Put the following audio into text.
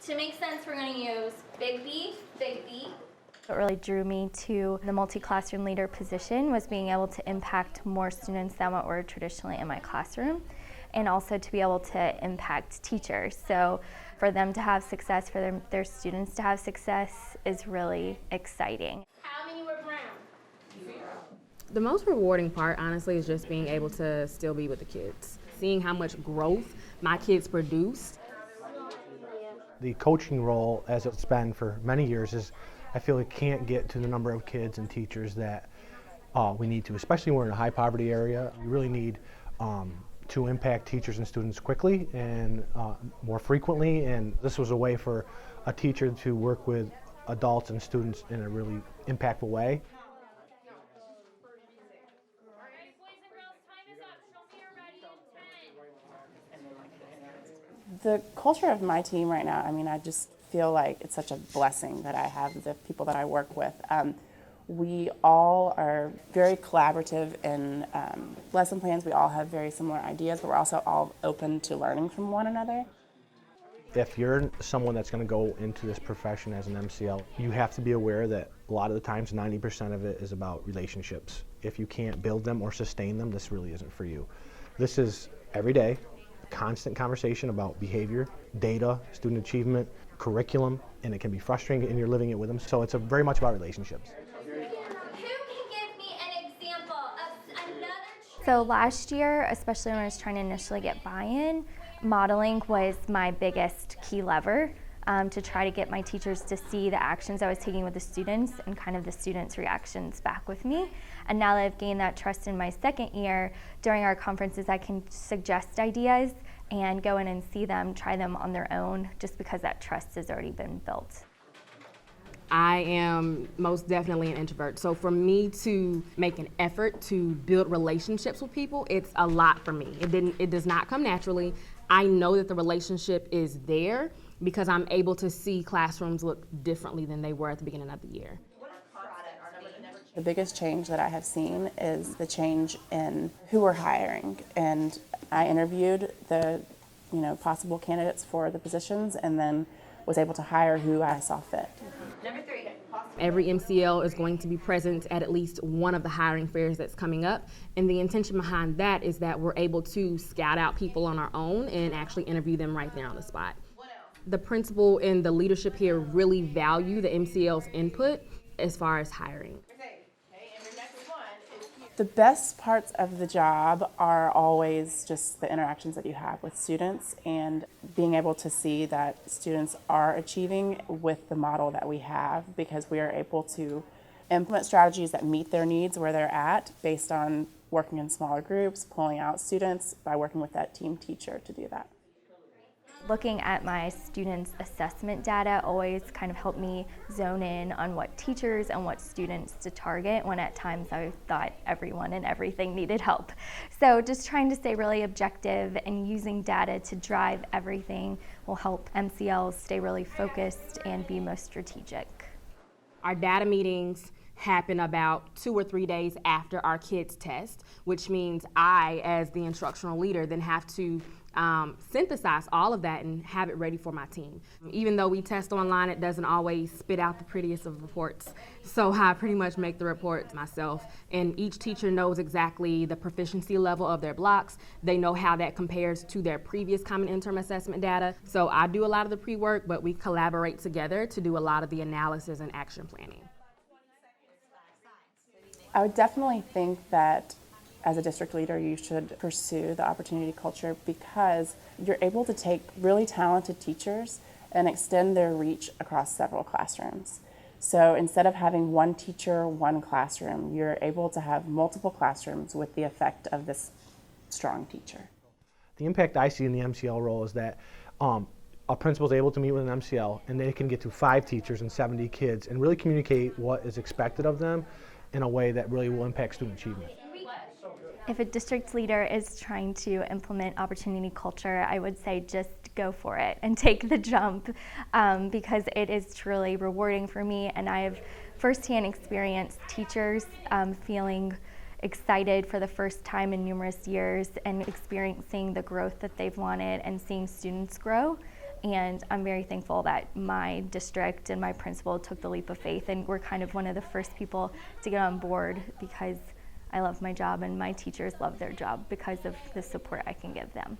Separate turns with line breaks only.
To make sense, we're going to use big B, big B.
What really drew me to the multi-classroom leader position was being able to impact more students than what were traditionally in my classroom, and also to be able to impact teachers. So for them to have success, for their students to have success is really exciting.
How many were brown?
The most rewarding part, honestly, is just being able to still be with the kids. Seeing how much growth my kids produce.
The coaching role, as it's been for many years, is I feel it can't get to the number of kids and teachers that we need to, especially when we're in a high poverty area. We really need to impact teachers and students quickly and more frequently, and this was a way for a teacher to work with adults and students in a really impactful way.
The culture of my team right now, I just feel like it's such a blessing that I have the people that I work with. We all are very collaborative in lesson plans. We all have very similar ideas, but we're also all open to learning from one another.
If you're someone that's going to go into this profession as an MCL, you have to be aware that a lot of the times 90% of it is about relationships. If you can't build them or sustain them, this really isn't for you. This is every day, constant conversation about behavior, data, student achievement, curriculum, and it can be frustrating and you're living it with them. So it's very much about relationships.
Who can give me an example of another
So last year, especially when I was trying to initially get buy-in, modeling was my biggest key lever to try to get my teachers to see the actions I was taking with the students and kind of the students' reactions back with me. And now that I've gained that trust in my second year, during our conferences I can suggest ideas and go in and see them, try them on their own, just because that trust has already been built.
I am most definitely an introvert. So for me to make an effort to build relationships with people, it's a lot for me. It does not come naturally. I know that the relationship is there because I'm able to see classrooms look differently than they were at the beginning of the year.
The biggest change that I have seen is the change in who we're hiring. And I interviewed the possible candidates for the positions and then was able to hire who I saw fit.
Number 3.
Every MCL is going to be present at least one of the hiring fairs that's coming up. And the intention behind that is that we're able to scout out people on our own and actually interview them right there on the spot. The principal and the leadership here really value the MCL's input as far as hiring.
The best parts of the job are always just the interactions that you have with students and being able to see that students are achieving with the model that we have, because we are able to implement strategies that meet their needs where they're at based on working in smaller groups, pulling out students by working with that team teacher to do that.
Looking at my students' assessment data always kind of helped me zone in on what teachers and what students to target, when at times I thought everyone and everything needed help. So just trying to stay really objective and using data to drive everything will help MCLs stay really focused and be most strategic.
Our data meetings happen about 2 or 3 days after our kids test, which means I, as the instructional leader, then have to synthesize all of that and have it ready for my team. Even though we test online, it doesn't always spit out the prettiest of reports. So I pretty much make the reports myself. And each teacher knows exactly the proficiency level of their blocks. They know how that compares to their previous common interim assessment data. So I do a lot of the pre-work, but we collaborate together to do a lot of the analysis and action planning.
I would definitely think that as a district leader, you should pursue the opportunity culture, because you're able to take really talented teachers and extend their reach across several classrooms. So instead of having one teacher, one classroom, you're able to have multiple classrooms with the effect of this strong teacher.
The impact I see in the MCL role is that a principal is able to meet with an MCL and they can get to 5 teachers and 70 kids and really communicate what is expected of them in a way that really will impact student achievement.
If a district leader is trying to implement opportunity culture, I would say just go for it and take the jump, because it is truly rewarding for me, and I have firsthand experienced teachers feeling excited for the first time in numerous years and experiencing the growth that they've wanted and seeing students grow. And I'm very thankful that my district and my principal took the leap of faith and were kind of one of the first people to get on board, because I love my job and my teachers love their job because of the support I can give them.